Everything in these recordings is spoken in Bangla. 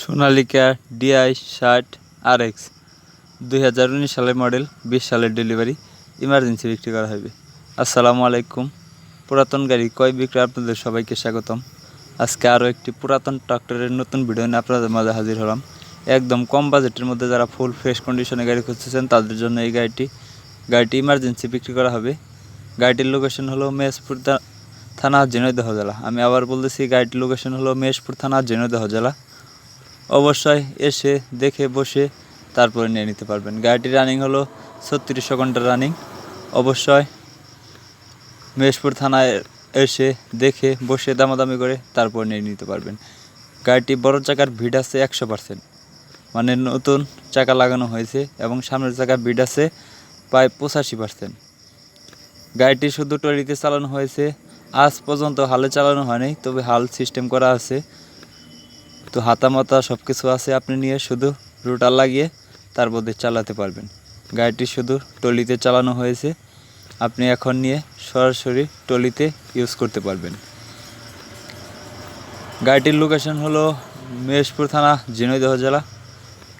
সোনালিকা DI 60 RX 2019 সালের মডেল, 20 সালের ডেলিভারি, ইমার্জেন্সি বিক্রি করা হবে। আসসালামু আলাইকুম। পুরাতন গাড়ি ক্রয় বিক্রয় আপনাদের সবাইকে স্বাগতম। আজকে আরও একটি পুরাতন ট্রাক্টরের নতুন ভিডিও নিয়ে আপনাদের মাঝে হাজির হলাম। একদম কম বাজেটের মধ্যে যারা ফুল ফ্রেশ কন্ডিশনে গাড়ি খুঁজতেছেন তাদের জন্য এই গাড়িটি ইমার্জেন্সি বিক্রি করা হবে। গাড়িটির লোকেশন হলো মেহেশপুর থানা, ঝিনাইদহ জেলা। আমি আবার বলতেছি, গাড়িটির লোকেশন হলো মেহেশপুর থানা, ঝিনাইদহ জেলা। অবশ্যই এসে দেখে বসে তারপরে নিয়ে নিতে পারবেন। গাড়িটির রানিং হলো 3600 ঘন্টা রানিং। অবশ্যই মেহেশপুর থানায় এসে দেখে বসে দামাদামি করে তারপর নিয়ে নিতে পারবেন। গাড়িটি বড় চাকার ভিড আছে 100%, মানে নতুন চাকা লাগানো হয়েছে, এবং সামনের চাকার ভিড আছে প্রায় 85%। গাড়িটি শুধু ট্রলিতে চালানো হয়েছে, আজ পর্যন্ত হালে চালানো হয়নি, তবে হাল সিস্টেম করা আছে। তো হাতা মাতা সব কিছু আছে, আপনি নিয়ে শুধু রোটার লাগিয়ে তারপর দিয়ে চালাতে পারবেন। গাড়িটি শুধু ট্রলিতে চালানো হয়েছে, আপনি এখন নিয়ে সরাসরি ট্রলিতে ইউজ করতে পারবেন। গাড়িটির লোকেশন হলো মেহেশপুর থানা, ঝিনাইদহ জেলা।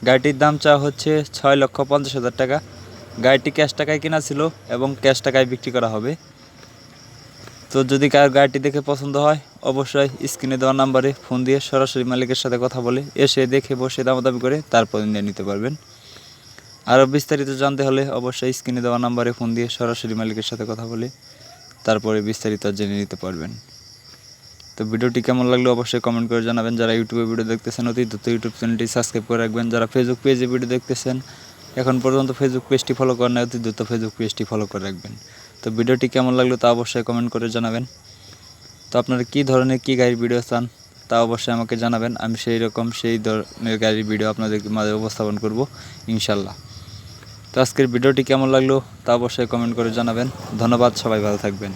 গাড়িটির দাম চাওয়া হচ্ছে 6,50,000 টাকা। গাড়িটি ক্যাশ টাকায় কেনা ছিল এবং ক্যাশ টাকায় বিক্রি করা হবে। তো যদি কার গাড়িটি দেখে পছন্দ হয়, অবশ্যই স্ক্রিনে দেওয়া নাম্বারে ফোন দিয়ে সরাসরি মালিকের সাথে কথা বলে এসে দেখে বসে দামাদামি করে তারপর নিয়ে নিতে পারবেন। আরও বিস্তারিত জানতে হলে অবশ্যই স্ক্রিনে দেওয়া নাম্বারে ফোন দিয়ে সরাসরি মালিকের সাথে কথা বলে তারপরে বিস্তারিত জেনে নিতে পারবেন। তো ভিডিওটি কেমন লাগলো অবশ্যই কমেন্ট করে জানাবেন। যারা ইউটিউবে ভিডিও দেখতেছেন অতি দ্রুত ইউটিউব চ্যানেলটি সাবস্ক্রাইব করে রাখবেন। যারা ফেসবুক পেজে ভিডিও দেখতেছেন, এখন পর্যন্ত ফেসবুক পেজটি ফলো করেন না, অতি দ্রুত ফেসবুক পেজটি ফলো করে রাখবেন। তো ভিডিওটি কেমন লাগলো তা অবশ্যই কমেন্ট করে জানাবেন। তো আপনারা কী ধরনের গাড়ির ভিডিও চান তা অবশ্যই আমাকে জানাবেন। আমি সেই ধরনের গাড়ির ভিডিও আপনাদের মাঝে উপস্থাপন করব ইনশাল্লাহ। তো আজকের ভিডিওটি কেমন লাগলো তা অবশ্যই কমেন্ট করে জানাবেন। ধন্যবাদ, সবাই ভালো থাকবেন।